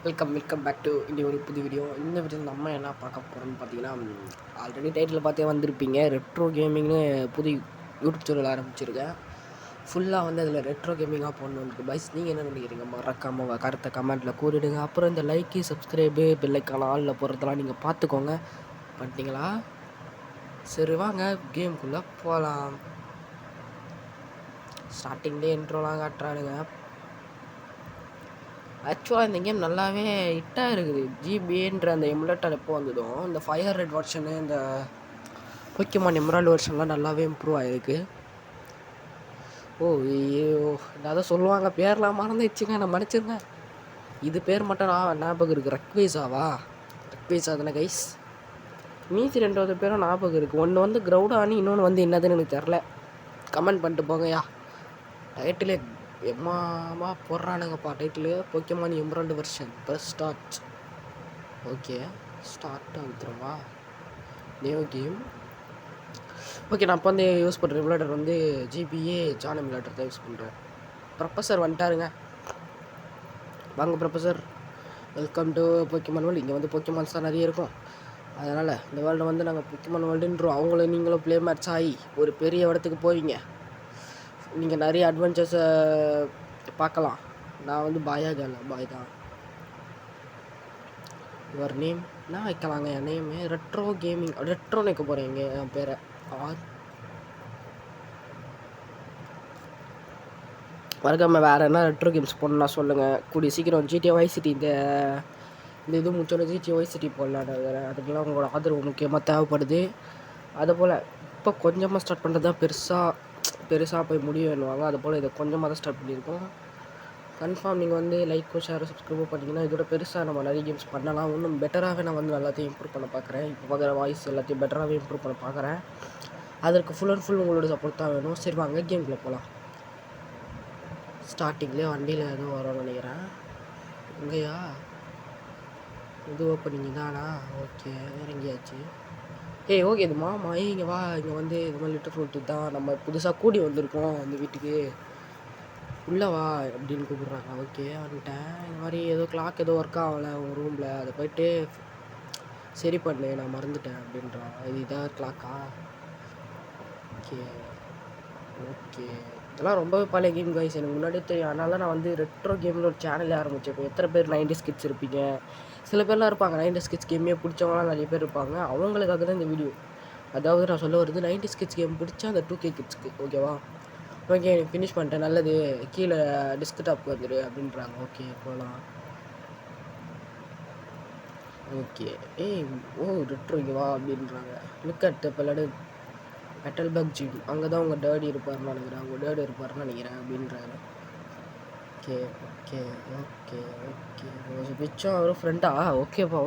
Welcome back to இன்றைய ஒரு புது வீடியோ. இந்த வீடியோவில் நம்ம என்ன பார்க்க போகிறோம்னு பார்த்தீங்கன்னா, ஆல்ரெடி டைட்டில் பார்த்தே வந்திருப்பீங்க. ரெட்ரோ கேமிங்னு புது யூடியூப் சேனல் ஆரம்பிச்சிருக்கேன். ஃபுல்லாக வந்து அதில் ரெட்ரோ கேமிங்காக போடணுன்னு பாய்ஸ். நீங்கள் என்ன நினைக்கிறீங்க? மறக்காம கருத்தை கமெண்ட்டில் கூறிடுங்க. அப்புறம் இந்த லைக்கு, சப்ஸ்கிரைபு, பெல்லைக்கான ஆளில் போடுறதெல்லாம் நீங்கள் பார்த்துக்கோங்க. பண்ணிட்டீங்களா? சரி வாங்க கேமுக்குள்ளே போகலாம். ஸ்டார்டிங்லேயே இன்ட்ரோலாம் காட்டுறானுங்க. ஆக்சுவலாக இந்த கேம் நல்லாவே ஹிட்டாக இருக்குது. ஜிபிஏன்ற அந்த எமுலேட்டர் எப்போ வந்ததும் இந்த 500 வெர்ஷனு, இந்த போக்கிமான் எமரால்டு வெர்ஷன்லாம் நல்லாவே இம்ப்ரூவ் ஆகிருக்கு. ஐயோ அதை சொல்லுவாங்க, பேர்லாம் மறந்துச்சுங்க, நான் மன்னிச்சிருங்க. இது பேர் மட்டும் ஞாபகம் இருக்குது. ரெக்வேஸா தானே கைஸ்? மீதி 2 பேரும் ஞாபகம் இருக்குது. ஒன்று வந்து கிரௌடானி, இன்னொன்று வந்து என்னதுன்னு எனக்கு தெரில. கமெண்ட் பண்ணிட்டு போங்கய்யா. டைட்டிலே எம்மாமா போடுறானுங்கப்பா. Title Pokemon emerald version plus start. Okay, start வந்துடுவா நியூ கேம். ஓகே, நான் இப்போ வந்து யூஸ் பண்ணுற எமுலேட்டர் வந்து ஜிபிஏ ஜான் எமுலேட்டர் தான் யூஸ் பண்ணுறேன். ப்ரொஃபஸர் வந்துட்டாருங்க. வாங்க professor, welcome to Pokemon world. இங்கே வந்து போக்கிமான்ஸ் தான் நிறைய இருக்கும். அதனால் இந்த வேர்ல்டை வந்து நாங்கள் போக்கிமான் வேர்ல்டுன்றோம். அவங்களும் நீங்களும் ப்ளே மேட்ச் ஆகி ஒரு பெரிய இடத்துக்கு போவீங்க. நீங்கள் நிறைய அட்வென்ச்சர்ஸை பார்க்கலாம். நான் வந்து பாய் தான். யுவர் நேம் என்ன வைக்கலாங்க? என் நேமு ரெட்ரோ கேமிங். ரெட்ரோன்னு வைக்க போகிறேன். என் பேரை மறக்காமல் வேறு என்ன ரெட்ரோ கேம்ஸ் போடணும்னா சொல்லுங்கள். கூடிய சீக்கிரம் GTA Vice City இந்த இது முடிச்சோட GTA Vice City போடலான்னு. அதுக்கெல்லாம் உங்களோட ஆதரவு முக்கியமாக தேவைப்படுது. அதுபோல் இப்போ கொஞ்சமாக ஸ்டார்ட் பண்ணுறது தான் பெருசாக போய் முடிவு வேணுவாங்க. அதுபோல் இதை கொஞ்சமாக தான் ஸ்டார்ட் பண்ணியிருக்கோம். கன்ஃபார்ம் நீங்கள் வந்து லைக்கோ ஷேரோ சப்ஸ்கிரைபோ பண்ணிங்கன்னா இதோட பெருசாக நம்ம நிறைய கேம்ஸ் பண்ணலாம். இன்னும் பெட்டராகவே நான் வந்து எல்லாத்தையும் இம்ப்ரூவ் பண்ண பார்க்குறேன். இப்போ பார்க்குற வாய்ஸ் எல்லாத்தையும் பெட்டராகவே இம்ப்ரூவ் பண்ண பார்க்குறேன். அதற்கு ஃபுல் அண்ட் ஃபுல் உங்களோட சப்போர்ட் தான் வேணும். சரி வாங்க கேம்குள்ளே போகலாம். ஸ்டார்டிங்லேயே வண்டியில் எதுவும் வரும்னு நினைக்கிறேன். இங்கேயா இது ஓப்பனிங் தானா? ஓகே, இறங்கியாச்சு. ஓகே, இது மாமா இங்கே வா. இங்கே வந்து இது மாதிரி லிட்டர் ஃப்ரூட் தான் நம்ம புதுசாக கூடி வந்திருக்கோம் அந்த வீட்டுக்கு. உள்ளே வா அப்படின்னு கூப்பிட்றாங்க. ஓகே, வந்துட்டேன். இந்த மாதிரி ஏதோ கிளாக் ஏதோ ஒர்க் ஆகலை உங்கள் ரூமில், அதை போய்ட்டு சரி பண்ணு, நான் மறந்துட்டேன் அப்படின்றான். இதான் கிளாக்கா? ஓகே இதெல்லாம் ரொம்பவே பழைய கேம் கைஸ், எனக்கு முன்னாடியே தெரியும். அதனால நான் வந்து ரெட்ரோ கேமில் ஒரு சேனலே ஆரம்பித்தேன். இப்போ எத்தனை பேர் 90s கிட்ஸ் இருப்பீங்க? சில பேர்லாம் இருப்பாங்க 90s கிட்ஸ் கேமே பிடிச்சவங்களாம் நிறைய பேர் இருப்பாங்க. அவங்களுக்காக தான் இந்த வீடியோ. அதாவது நான் சொல்ல வருது 90s கிட்ஸ் கேம் பிடிச்சா அந்த 2K கிட்ஸ்க்கு. ஓகேவா? ஓகே, ஃபினிஷ் பண்ணிட்டேன். நல்லது, கீழே டெஸ்க்டாப்க்கு வந்துடு அப்படின்றாங்க. ஓகே போகலாம். ஓகே ரெட்ரோ இங்கே வா அப்படின்றாங்க. லுக் அட் பல்லடு மெட்டல் பக் ஜிம். அங்கே தான் உங்கள் டேடி இருப்பார்னு நினைக்கிறேன். உங்கள் டேடி இருப்பார்னு நினைக்கிறேன் அப்படின்றாரு. ஓகே ஓகே ஓகே ஓகே பிச்சம் அவரும் ஃப்ரெண்டா? ஓகேப்பா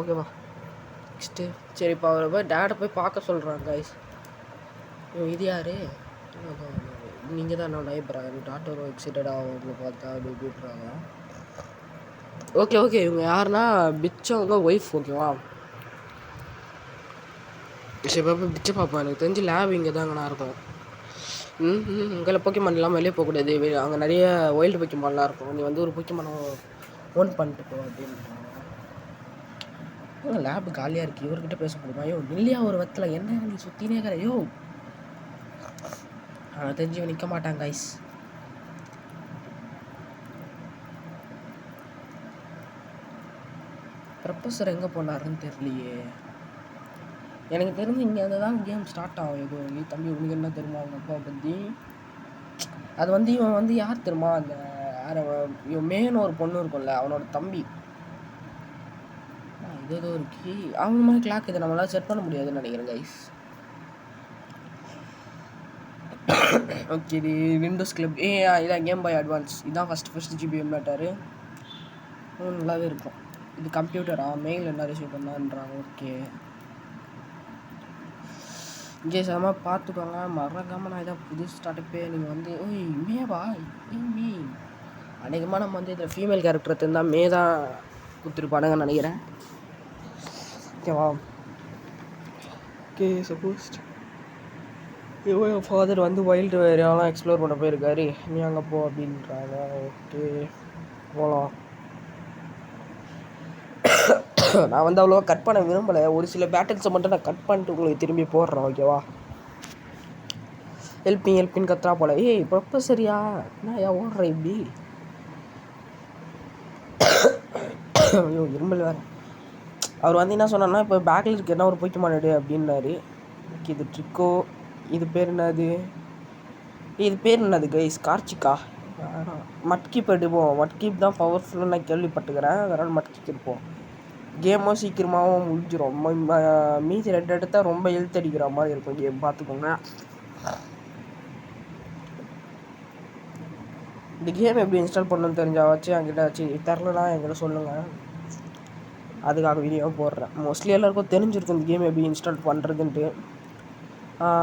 நெக்ஸ்ட்டு. சரிப்பா அவரை போய் டேடை போய் பார்க்க சொல்கிறாங்க கைஸ். இது யார்? நீங்கள் தான் நான் நைபரா? டாக்டர் எக்ஸைட்டடாக அவங்க பார்த்தா அப்படி இப்படின்றாங்க. ஓகே இவங்க யாருன்னா பிச்சவங்க ஒய்ஃப். ஓகேவா? சரி பாப்பா பிச்சை பாப்பா. எனக்கு தெரிஞ்சு லேப் இங்கே தாங்கண்ணா இருக்கும். உங்களை போக்கிமான் இல்லாமல் வெளியே போகக்கூடாது. அங்கே நிறைய வைல்டு போக்கிமான்லாம் இருக்கும். நீ வந்து ஒரு போக்கிமானை ஓன் பண்ணிட்டு போ அப்படின்றாங்க. லேபு காலியாக இருக்குது. இவர்கிட்ட பேச முடியுமா? இல்லையா ஒரு வத்தில் என்ன நீ சுற்றினே இருக்கிற? நான் தெரிஞ்சு நிற்க மாட்டாங்க கைஸ். ப்ரொஃபஸர் எங்கே போனாருன்னு தெரியலையே. எனக்கு தெரிஞ்சு இங்கே அந்த தான் கேம் ஸ்டார்ட் ஆகும். ஏதோ தம்பி உனக்கு என்ன தெரியுமா அவங்க அப்பா பற்றி? அது வந்து இவன் வந்து யார் தெரியுமா? அந்த இவன் மேனு ஒரு பொண்ணு இருக்கும்ல, அவனோட தம்பி. இது ஏதோ ஒரு கீ அவங்க மாதிரி கிளாக். இதை நம்மளால் செட் பண்ண முடியாதுன்னு நினைக்கிறேன் கைஸ். ஓகே, இது விண்டோஸ் கிளப். இதான் கேம் பாய் அட்வான்ஸ். இதுதான் ஃபஸ்ட்டு ஜிபி எமுலேட்டரு. நல்லாவே இருக்கும். இது கம்ப்யூட்டரா? மெயில் என்ன ரிசீவ் பண்ணான்றாங்க. ஓகே இங்கே சாமா பார்த்துக்கோங்க. மறக்காமல் நான் இதான் புது ஸ்டார்ட்டப்பே. நீங்கள் வந்து மேவா மே அநேகமாக நம்ம வந்து இதில் ஃபீமேல் கேரக்டர் இருந்தால் மே தான் கொடுத்துருப்பானுங்கன்னு நினைக்கிறேன். ஓகேவா? ஓகே சப்போஸ் என் ஃபாதர் வந்து வைல்டு ஏரியாவெலாம் எக்ஸ்ப்ளோர் பண்ண போயிருக்காரு. நீ அங்கே போ அப்படின்றாங்க. ஓகே போகலாம். நான் வந்து அவ்வளோவா கட் பண்ண விரும்பலை. ஒரு சில பேட்டில்ஸை மட்டும் நான் கட் பண்ணிட்டு உங்களுக்கு திரும்பி போடுறேன், ஓகேவா? ஹெல்ப்பின்னு கத்துறா போல. ஏய் ப்ரொஃபஸரியா, என்ன ஏன் ஓடுற இப்படி? ஐயோ இரும்பல் வேறு. அவர் வந்து என்ன சொன்னார்னா, இப்போ பேக்கில் இருக்க என்ன ஒரு போய்க்குமான் எடு அப்படின்னாரு. ஓகே, இது ட்ரிக்கோ. இது பேர் என்னது? இது பேர் என்னது கைஸ்? கார்ச்சிக்கா? மட்கீப் எடுப்போம். மட்கீப் தான் பவர்ஃபுல்லுன்னு நான் கேள்விப்பட்டுக்கிறேன். அதனால் மட்கீப் எடுப்போம். கேமும் சீக்கிரமாகவும் முடிஞ்சிடும். மீதி 2 எடுத்தால் ரொம்ப ஹெல்த் அடிக்கிற மாதிரி இருக்கும் கேம், பார்த்துக்கோங்க. இந்த கேம் எப்படி இன்ஸ்டால் பண்ணணும்னு தெரிஞ்சால் வச்சு என்கிட்ட வச்சு தரலனா என்கிட்ட சொல்லுங்கள், அதுக்காக வீடியோ போடுறேன். மோஸ்ட்லி எல்லாருக்கும் தெரிஞ்சிருக்கும் இந்த கேம் எப்படி இன்ஸ்டால் பண்ணுறதுன்ட்டு.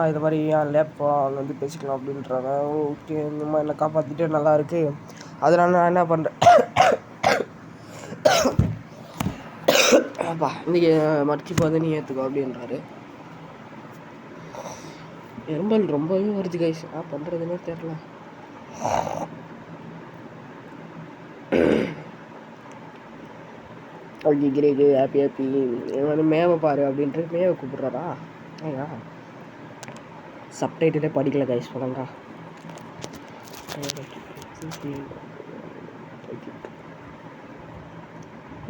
இது மாதிரி என் லேப்பா அவங்க வந்து பேசிக்கலாம் அப்படின்றாங்க. ஓகே, இந்த மாதிரி என்னை காப்பாற்றிட்டு நல்லா இருக்குது. அதனால நான் என்ன பண்ணுறேன், அப்பா இன்றைக்கி மட்கிப்பு வந்து நீ ஏற்றுக்கோ அப்படின்றாரு. எறும்பல் ரொம்பவே வருது கைஸ், என்ன பண்ணுறதுன்னே தெரில. ஓகே கிரேக்கு ஹாப்பி வந்து மேவை பாரு அப்படின்ட்டு மேவை கூப்பிட்றாரா? ஏங்க சப்டைட்டிலே படிக்கல கைஸ், சொல்லுங்க.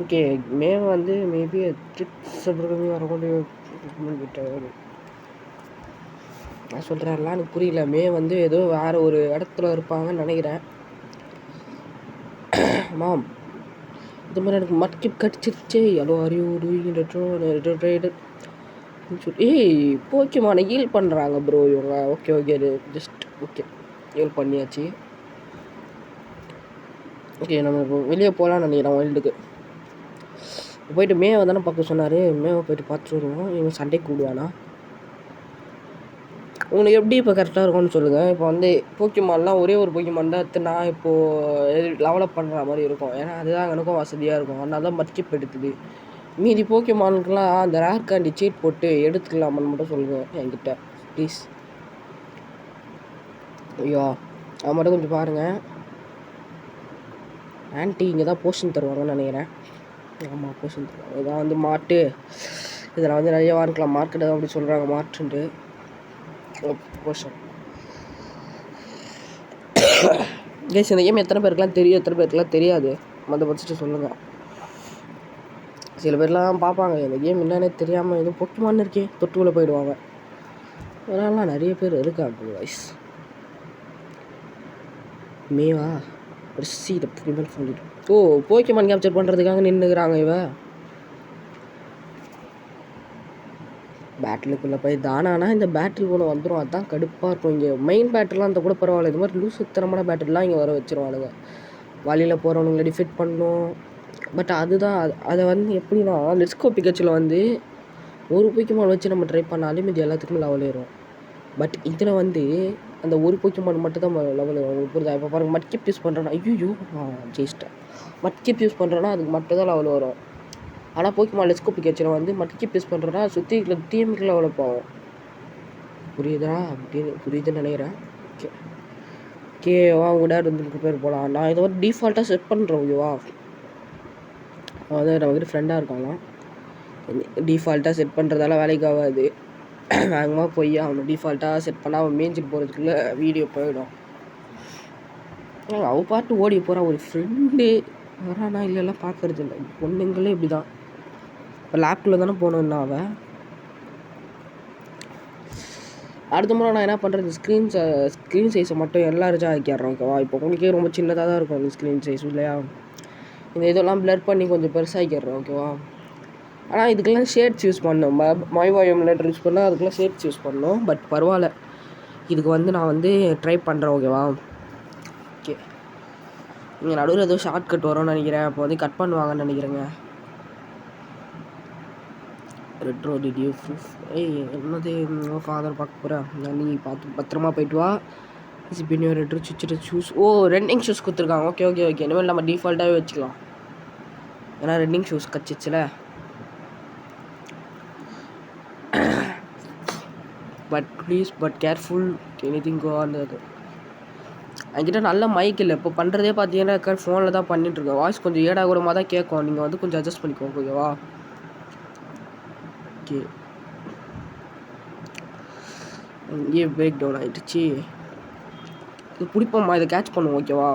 ஓகே, மேவை வந்து மேபி ட்ரிக்ஸ் அப்படி வரக்கூடிய நான் சொல்கிறேன்லாம் எனக்கு புரியல. மே வந்து ஏதோ வேறு ஒரு இடத்துல இருப்பாங்கன்னு நினைக்கிறேன். மாம் இந்த மாதிரி எனக்கு மட்கிப் கடிச்சிருச்சே. ஹலோ ஏய் போக்கியமான ஹீல் பண்ணுறாங்க ப்ரோ இவங்க. ஓகே அது ஜஸ்ட் ஓகே ஹீல் பண்ணியாச்சு. ஓகே, நம்ம இப்போ வெளியே போகலான்னு நினைக்கிறேன். வைல்டுக்கு போயிட்டு மேவை தானே பார்க்க சொன்னார். மேவை போயிட்டு பார்த்துட்டு வருவோம். இவங்க சண்டைக்கு கூடுவானா? உங்களுக்கு எப்படி இப்போ கரெக்டாக இருக்கும்னு சொல்லுங்கள். இப்போ வந்து போக்கிமான்லாம் ஒரே ஒரு போக்கிமான் தான் எடுத்து நான் இப்போது டெவலப் பண்ணுற மாதிரி இருக்கும். ஏன்னா அதுதான் எனக்கும் வசதியாக இருக்கும். அதனால தான் மட்கிப் எடுத்துது. மீதி போக்கிமானுக்கெலாம் அந்த ரேர் காண்டி சீட் போட்டு எடுத்துக்கலாமான்னு மட்டும் சொல்லுங்கள் என்கிட்ட ப்ளீஸ். ஐயோ அது மட்டும் கொஞ்சம் பாருங்கள். ஆன்ட்டி இங்கே தான் போர்ஷன் தருவாங்கன்னு நினைக்கிறேன். ஆமாம், போர்ஷன் தருவாங்க. இதான் வந்து மாட்டு. இதில் வந்து நிறைய வாங்கிக்கலாம். மார்க்கெட் தான் அப்படி சொல்கிறாங்க, மார்ட்டுன்ட்டு. போர்ஷன் கேஸ் இந்த கேம் எத்தனை பேருக்குலாம் தெரியும், எத்தனை பேருக்குலாம் தெரியாது, மற்ற படிச்சுட்டு சொல்லுங்கள். சில பேர்லாம் பார்ப்பாங்க இந்த கேம் என்னன்னே தெரியாமல் எதுவும் பொக்கிமான்னு இருக்கே தொட்டுக்குள்ளே போயிடுவாங்க. அதனாலாம் நிறைய பேர் இருக்காங்க வாய்ஸ். மேவா சி இதை ப்ரிமெண்ட் பண்ணிட்டு போக்கிமான் கேப்சர் பண்ணுறதுக்காக நின்றுக்கிறாங்க இவ. பேட்டிலுக்குள்ளே போய் தானானா இந்த பேட்டில் கூட வந்துடும். அதுதான் கடுப்பாக இருக்கும். இங்கே மெயின் பேட்டிலாம் அந்த கூட பரவாயில்ல. இது மாதிரி லூசுத்தனமான பேட்டிலாம் இங்கே வர வச்சுருவானுங்க. வழியில் போகிறவனுங்களை டிஃபிட் பண்ணணும். பட் அதுதான் அதை வந்து எப்படின்னா லெட்ஸ்கோ பிகச்சில் வந்து ஒரு போக்கிமான் வச்சு நம்ம ட்ரை பண்ணாலும் இது எல்லாத்துக்குமே லெவல் ஏறும். பட் இதில் வந்து அந்த ஒரு போக்கிமான் மட்டும் தான் லெவல் ஏறும். உங்களுக்கு புரியுதா? இப்போ பாருங்கள், மட்கிப் யூஸ் பண்ணுறேன்னா ஐயோ ஜெயிச்சிட்டேன். மட்கிப் யூஸ் பண்ணுறேன்னா அதுக்கு மட்டும் தான் லெவல் வரும். ஆனால் போக்கிமான் லெட்ஸ்கோ பிகச்சில் வந்து மட்கிப் யூஸ் பண்ணுறேன்னா சுற்றி இருக்கிற டீமுக்கு லெவல் போகும். புரியுதா? அப்படின்னு புரியுதுன்னு நினைக்கிறேன். ஓகே ஓகேவா, உங்கள் டேட் வந்து பேர் போகலாம். நான் இதை வந்து டிஃபால்ட்டாக செட் பண்ணுறேன். ஓகேவா, அதாவது நம்மக்கிட்ட ஃப்ரெண்டாக இருக்காங்களாம். டிஃபால்ட்டாக செட் பண்ணுறதால வேலைக்கு ஆகாது. வேகமாக போய் அவனை டிஃபால்ட்டாக செட் பண்ணால் அவன் மேய்ஞ்சிட்டு போகிறதுக்குள்ளே வீடியோ போயிடும். அவள் பாட்டு ஓடி போகிறான். ஒரு ஃப்ரெண்டு வரானா இல்லைலாம் பார்க்கறது இல்லை. பொண்ணுங்களே இப்படி தான். இப்போ லேப்குள்ளே தானே போகணுன்னா அவள். அடுத்த முறை நான் என்ன பண்ணுறது, ஸ்க்ரீன் சைஸை மட்டும் எல்லாரும் ஆக்கிடுறோம். ஓகேவா, இப்போ உங்களுக்கே ரொம்ப சின்னதாக தான் இருக்கும் அந்த ஸ்க்ரீன் சைஸ் இல்லையா. இந்த இதெல்லாம் ப்ளர் பண்ணி கொஞ்சம் பெருசாகிடுறோம். ஓகேவா, ஆனால் இதுக்கெல்லாம் ஷேட்ஸ் யூஸ் பண்ணணும். மைவாய் எமுலேட்டர் யூஸ் பண்ணால் அதுக்கெல்லாம் ஷேட்ஸ் யூஸ் பண்ணணும். பட் பரவாயில்ல, இதுக்கு வந்து நான் வந்து ட்ரை பண்ணுறேன். ஓகேவா, ஓகே. நீங்கள் நடுவில் ஏதோ ஷார்ட் கட் வரும்னு நினைக்கிறேன். அப்போ வந்து கட் பண்ணுவாங்கன்னு நினைக்கிறேங்க. ரெட்ரோ டிடியூ ப்ரூஃப் என்னது ஃபாதர் பார்க்க போகிறேன். நீ பார்த்து பத்திரமா போயிட்டு வா. பின்னியோ ரெட்ரோ சுவிட்சிட்டு ஷூஸ். ரெண்டிங் ஷூஸ் கொடுத்துருக்காங்க. ஓகே இனிமேல் நம்ம டிஃபால்ட்டாகவே வச்சுக்கலாம். ஏன்னா ரெண்டிங் ஷூஸ் கச்சிச்சில. But careful anything go on அது. என்கிட்ட நல்ல மைக் இல்லை. இப்போ பண்ணுறதே பார்த்தீங்கன்னா ஃபோனில் தான் பண்ணிட்டுருக்கேன். வாய்ஸ் கொஞ்சம் ஏடா கூடமாக தான் கேட்கும். நீங்கள் வந்து கொஞ்சம் அட்ஜஸ்ட் பண்ணிக்கோங்க. ஓகேவா, ஓகே, இங்கே பிரேக் டவுன் ஆகிடுச்சு. இது பிடிப்போம்மா, இதை கேட்ச் பண்ணுவோம் ஓகேவா.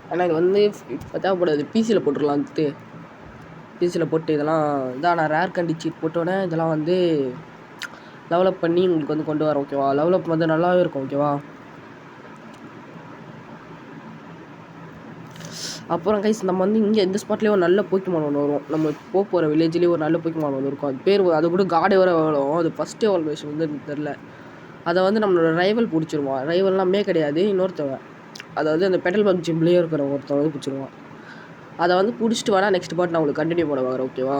ஆனால் இது வந்து இப்போ தேவைப்படாது, பிசியில் போட்டுடலான்ட்டு. பிசியில் போட்டு இதெல்லாம் இதான் நான் ரேர் கண்டி சீட் போட்டோன்னே இதெல்லாம் வந்து லெவலப் பண்ணி உங்களுக்கு வந்து கொண்டு வரேன் ஓகேவா. லெவலப் வந்து நல்லாவே இருக்கும் ஓகேவா. அப்புறம் கைஸ் நம்ம வந்து இங்கே இந்த ஸ்பாட்லேயே ஒரு நல்ல போக்கிமான் ஒன்று வரும். நம்ம போகிற வில்லேஜ்லேயே ஒரு நல்ல போக்கிமான் ஒன்று இருக்கும். அது பேர் அது கூட காடே வர வரும். அது ஃபஸ்ட்டு எவால்வேஷன் வந்து எனக்கு தெரில. அதை வந்து நம்மளோட ரைவல் பிடிச்சிருவான். ரைவல்லாமே கிடையாது, இன்னொருத்தவன். அதாவது அந்த பெட்டல் பக் ஜிம்லேயே இருக்கிற ஒருத்தவன் வந்து பிடிச்சிருவான். அதை வந்து பிடிச்சிட்டு வேணா நெக்ஸ்ட் பார்ட் நான் உங்களுக்கு கண்டினியூ பண்ண வரேன் ஓகேவா.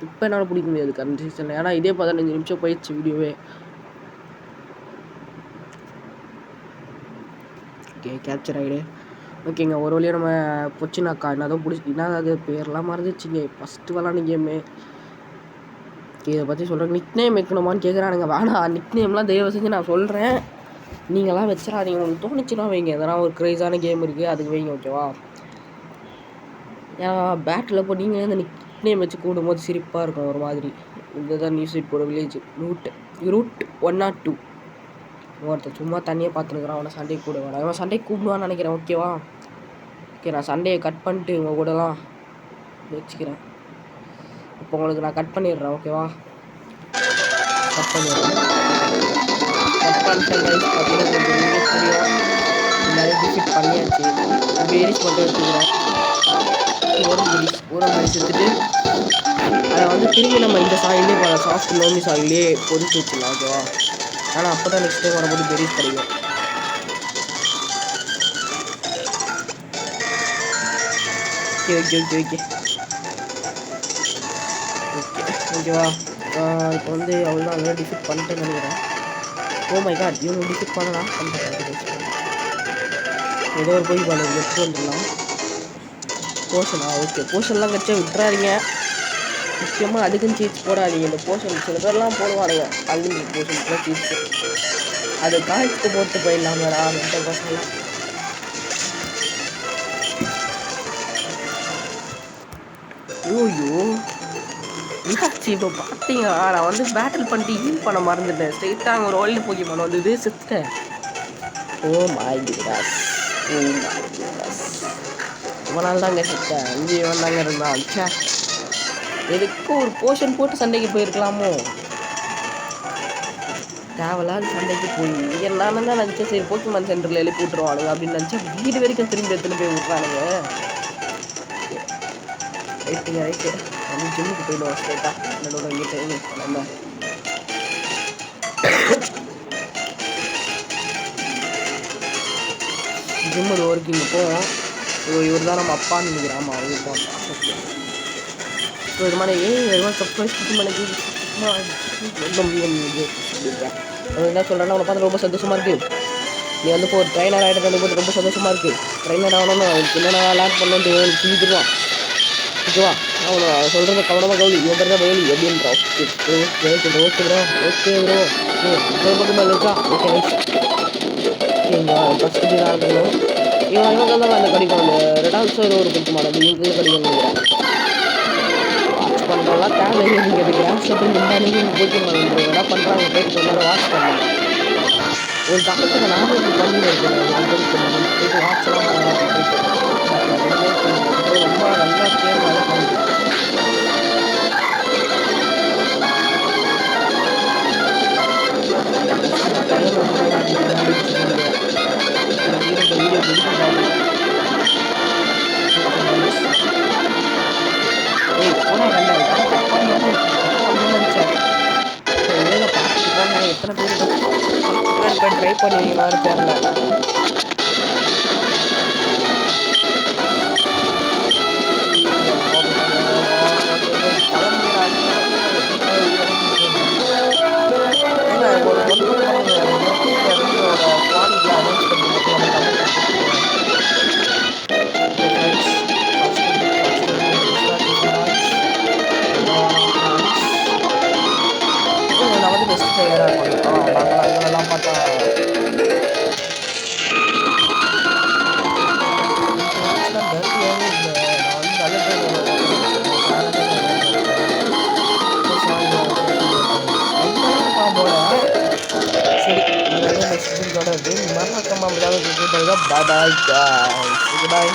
இப்போ என்னால் பிடிக்க முடியாது கரண்ட் சீசனில், ஏன்னா இதே 15 நிமிஷம் போயிடுச்சு வீடியோவே. ஓகே, கேப்சர் ஆகிடு. ஓகேங்க, ஒரு வழியாக நம்ம பொச்சினாக்கா என்னதான் பிடிச்சி அது பேர்லாம் மறந்துச்சுங்க. ஃபஸ்ட்டு விளாண்டு கேமு. இதை பற்றி சொல்கிறேன். நிக் நேம் வைக்கணுமான்னு கேட்குறானுங்க. வேணாம், நிக் நேம்லாம் தயவு செஞ்சு நான் சொல்கிறேன், நீங்களாம் வச்சிடாதீங்க. உங்களுக்கு தோணுச்சுன்னா வைங்க. எதனா ஒரு க்ரேஸான கேம் இருக்குது அதுக்கு வைங்க ஓகேவா. ஏன்னா பேட்டில் இப்போ நீங்கள் இந்த நிக் நேம் வச்சு கூடும்போது சிரிப்பாக இருக்கும் ஒரு மாதிரி. இதுதான் நியூஸ் சைட் போகிற வில்லேஜ் ரூட் 102. ஒருத்தர் சும்மா தண்ணியை பார்த்துருக்குறான். அவனை சண்டைக்கு கூடுவான். அவன் சண்டைக்கு கூப்பிடுவான்னு நினைக்கிறேன் ஓகேவா. ஓகே, நான் சண்டையை கட் பண்ணிட்டு உங்கள் கூடலாம் வச்சுக்கிறேன். இப்போ உங்களுக்கு நான் கட் பண்ணிடுறேன் ஓகேவா. கட் பண்ணிடுறேன். கட் பண்ணிட்டேன் கைஸ். பார்த்தீங்கன்னா உங்களுக்கு வீடியோ தெரியும். நிறைய விசிட் பண்ணியாச்சு. பேரிஸ் மட்டும் எடுத்துக்கிறேன். ஒரு பேரிஸ் எடுத்துட்டு அதை வந்து திரும்பி நம்ம இந்த சாயிலே சாஃப்ட் லோமி சாயிலே பொறிச்சு வச்சிடலாம் ஓகேவா. ஆனால் அப்போ தான் நெக்ஸ்ட் டைம் வரும்போது பெரிஸ் கிடைக்கும். Okay okay okay okay okay ஓகேவா. இப்போ வந்து அவ்வளோதான், நல்லா டிஃபிட் பண்ணிட்டேன்னு நினைக்கிறேன். ஓ மை காட், இவங்க டிஃபிட் பண்ணலாம். ஏதோ ஒரு போய் பண்ண எடுத்து வந்துடலாம். போஷனா ஓகே, போஷன்லாம் கட்சா விட்டுறாதீங்க. முக்கியமாக அதுக்குன்னு சீட்ஸ் போடாதீங்க. இந்த போஷன் சில பேர்லாம் போடுவானுங்க, அன்லிமிட் போஷன்ஸ்லாம் சீட்ஸு. அது காய்ச்சி போட்டு போயிடலாமடா அந்த பசங்களாம். ஓய்யோ என்னாச்சு இப்போ பார்த்தீங்களா. நான் வந்து பேட்டில் பண்ணிட்டு ஹீல் பண்ண மறந்துட்டேன். ஸ்ட்ரெயிட்டாக அங்கே ஒரு ஓல்டு போக்கிமான் வந்தது, செத்துட்டேன். Oh my goodness, oh my goodness. ரொம்ப நாள் தாங்க செத்தேன். 5 வந்தாங்க இருந்தான். சே, எதுக்கும் ஒரு போர்ஷன் போட்டு சண்டைக்கு போயிருக்கலாமோ. தேவையில்லாத சண்டைக்கு போய் நானும் தான் நினச்சேன், சரி போக்கிமான் சென்டரில் எழுப்பி விட்ருவானுங்க அப்படின்னு நினச்சேன். வீடு வரைக்கும் திரும்பி எடுத்துன்னு போய் விட்றானுங்க. ரைட்டுங்க ரைட்டு, நம்ம ஜிம்முக்கு போயிடுவோம் ஸ்ட்ரைட்டாக. என்னோட வீட்டு நம்ம ஜிம்மு ஒர்க்கு இங்கே போவோம். இவர் தான் நம்ம அப்பான்னு நினைக்கிறேன். ஆமாம், அவர் தான். ஓகே, ஸோ இது மாதிரி சர்ப்ரைஸ் பண்ணி என்ன சொல்கிறேன்னா, அவனை பார்த்து ரொம்ப சந்தோஷமாக இருக்குது. நீ வந்து இப்போ ஒரு ட்ரைனர் ஆகிட்டு போது ரொம்ப சந்தோஷமாக இருக்குது. ட்ரைனர் ஆகணும்னு அவனுக்கு என்னென்ன லேர்ன் பண்ணணுன்ட்டு அவனுக்கு செஞ்சுருவான் ஓகேவா. அவனை சொல்கிறத கவனமாக கவனி, இவன் பேர் தான் கவனி அப்படின்றா. Okay okay okay bro, okay bro. பக்கம் மேலே இருக்கா. Okay right. ஓகேங்க, ஃபஸ்ட்டு தான் இருக்கணும். இவன் தான் அந்த கடிக்கும். அந்த ரெடால்ஸோ ஏதோ ஒரு குடுக்க மாட்டேன், இவங்க கடிக்கும் நினைக்கிறேன். வாட்ச் பண்ணுறோம்லாம் தேவை இல்லை. நீங்கள் அது கிராஸ் அப்படி முன்னாடி போய்க்க மாட்டேங்க. என்ன பண்ணுறாங்க போயிட்டு கொஞ்ச நேரம் வாட்ச் பண்ணுங்க. ஒரு டாக்டர் நானும் இப்படி பண்ணி இருக்கேன். போயிட்டு வாட்ச்லாம் ரொம்ப நல்லா தேர்வாக பண்ணுறேன். எத்தனை பேர் ட்ரை பண்ணுவீங்களான்னு தெரியல. பெஸ்ட் பிளேயராக இருக்கும். நாங்கள் அங்கெல்லாம் பார்த்தா டர்ட்டியாகவே இல்லை. நான் வந்து நல்ல நெக்ஸ்ட் வீடியோட மறக்காம பாய் பாய்.